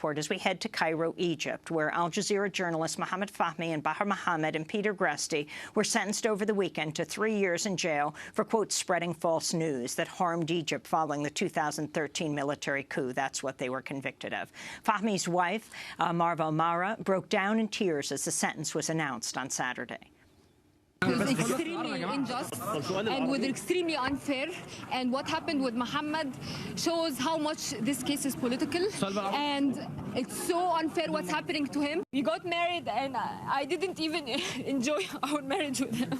report as we head to Cairo, Egypt, where Al Jazeera journalists Mohamed Fahmy and Mohamed and Peter Greste were sentenced over the weekend to 3 years in jail for, quote, spreading false news that harmed Egypt following the 2013 military coup. That's what they were convicted of. Fahmy's wife, Marva Mara, broke down in tears as the sentence was announced on Saturday. It was extremely unjust and was extremely unfair, and what happened with Mohamed shows how much this case is political, and it's so unfair what's happening to him. We got married and I didn't even enjoy our marriage with him.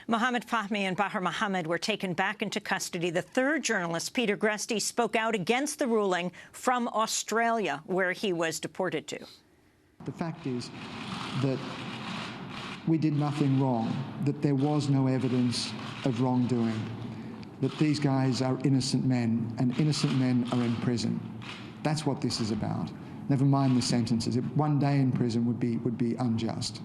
Mohamed Fahmy and Mohamed were taken back into custody. The third journalist, Peter Greste, spoke out against the ruling from Australia, where he was deported to. The fact is that we did nothing wrong, that there was no evidence of wrongdoing, that these guys are innocent men, and innocent men are in prison. That's what this is about. Never mind the sentences. 1 day in prison would be unjust.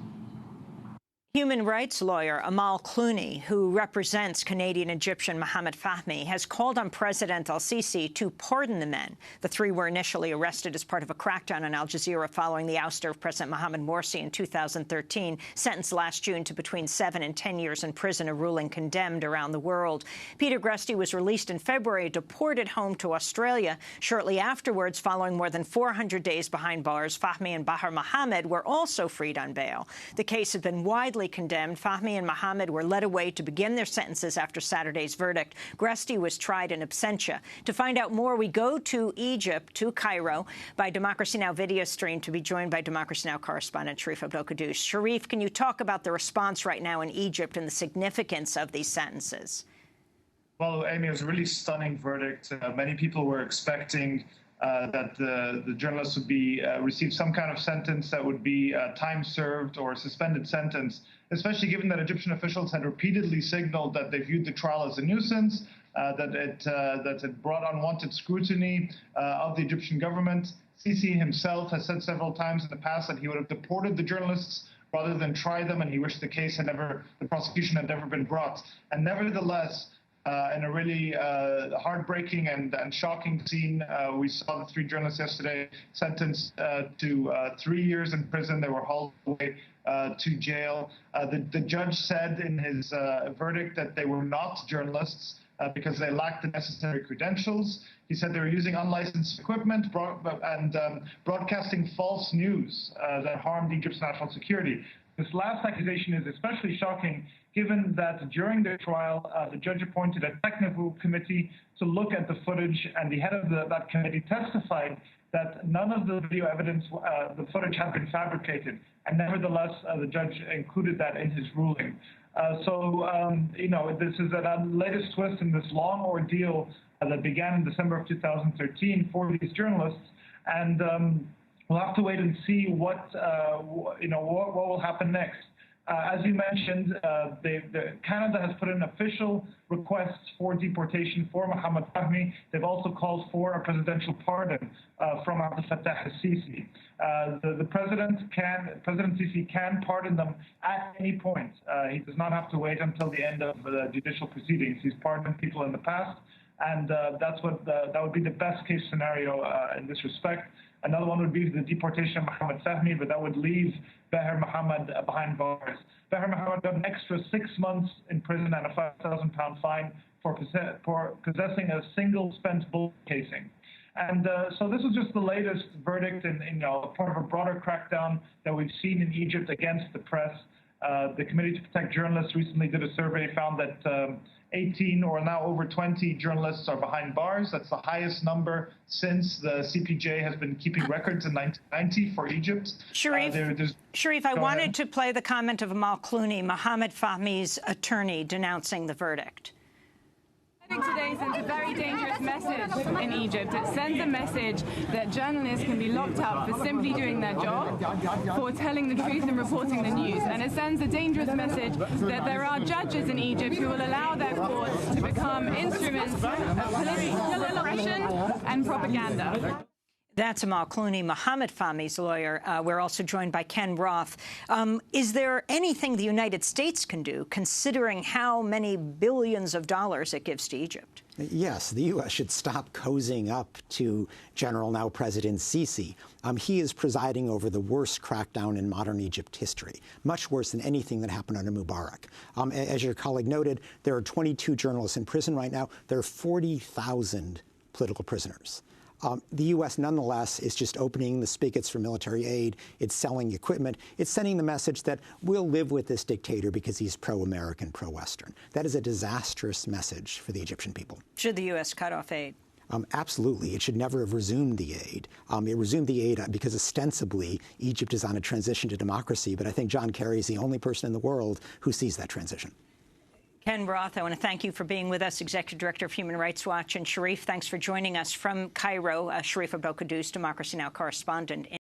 Human rights lawyer Amal Clooney, who represents Canadian-Egyptian Mohamed Fahmy, has called on President al-Sisi to pardon the men. The three were initially arrested as part of a crackdown on Al Jazeera following the ouster of President Mohamed Morsi in 2013, sentenced last June to between 7 and 10 years in prison, a ruling condemned around the world. Peter Greste was released in February, deported home to Australia. Shortly afterwards, following more than 400 days behind bars, Fahmy and Mohamed were also freed on bail. The case had been widely condemned. Fahmy and Mohamed were led away to begin their sentences after Saturday's verdict. Greste was tried in absentia. To find out more, we go to Egypt, to Cairo, by Democracy Now! Video stream, to be joined by Democracy Now! Correspondent Sharif Abdel Kouddous. Sharif, can you talk about the response right now in Egypt and the significance of these sentences? Well, Amy, it was a really stunning verdict. Many people were expecting that the journalists would receive some kind of sentence that would be time served or suspended sentence, especially given that Egyptian officials had repeatedly signaled that they viewed the trial as a nuisance, that it brought unwanted scrutiny of the Egyptian government. Sisi himself has said several times in the past that he would have deported the journalists rather than try them, and he wished the prosecution had never been brought. And nevertheless, in a really heartbreaking and shocking scene, we saw the three journalists yesterday sentenced to 3 years in prison. They were hauled away to jail. The judge said in his verdict that they were not journalists because they lacked the necessary credentials. He said they were using unlicensed equipment and broadcasting false news that harmed Egypt's national security. This last accusation is especially shocking given that during the trial, the judge appointed a technical committee to look at the footage, and the head of that committee testified that none of the video evidence, the footage had been fabricated, and nevertheless, the judge included that in his ruling. This is the latest twist in this long ordeal that began in December of 2013 for these journalists, and we'll have to wait and see what will happen next. As you mentioned, Canada has put in official requests for deportation for Mohamed Fahmy. They've also called for a presidential pardon from Abdel Sisi. President Sisi can pardon them at any point. He does not have to wait until the end of the judicial proceedings. He's pardoned people in the past, and that would be the best case scenario in this respect. Another one would be the deportation of Mohamed Fahmy, but that would leave Mohamed behind bars. Mohamed got an extra 6 months in prison and a £5,000 fine for possessing a single spent bullet casing. And so this is just the latest verdict in part of a broader crackdown that we've seen in Egypt against the press. The Committee to Protect Journalists recently did a survey, found that 18 or now over 20 journalists are behind bars. That's the highest number since the CPJ has been keeping records in 1990 for Egypt. Sharif, I wanted to play the comment of Amal Clooney, Mohamed Fahmy's attorney, denouncing the verdict. I think today sends a very dangerous message in Egypt. It sends a message that journalists can be locked up for simply doing their job, for telling the truth and reporting the news. And it sends a dangerous message that there are judges in Egypt who will allow their courts to become instruments of political oppression and propaganda. That's Amal Clooney, Mohamed Fahmy's lawyer. We're also joined by Ken Roth. Is there anything the United States can do, considering how many billions of dollars it gives to Egypt? Yes, the U.S. should stop cozying up to General, now President Sisi. He is presiding over the worst crackdown in modern Egypt history, much worse than anything that happened under Mubarak. As your colleague noted, there are 22 journalists in prison right now. There are 40,000 political prisoners. The U.S., nonetheless, is just opening the spigots for military aid. It's selling equipment. It's sending the message that we'll live with this dictator because he's pro-American, pro-Western. That is a disastrous message for the Egyptian people. Should the U.S. cut off aid? Absolutely. It should never have resumed the aid. It resumed the aid because ostensibly Egypt is on a transition to democracy, but I think John Kerry is the only person in the world who sees that transition. Ken Roth, I want to thank you for being with us, Executive Director of Human Rights Watch. And Sharif, thanks for joining us from Cairo. Sharif Abdel Kouddous, Democracy Now! Correspondent in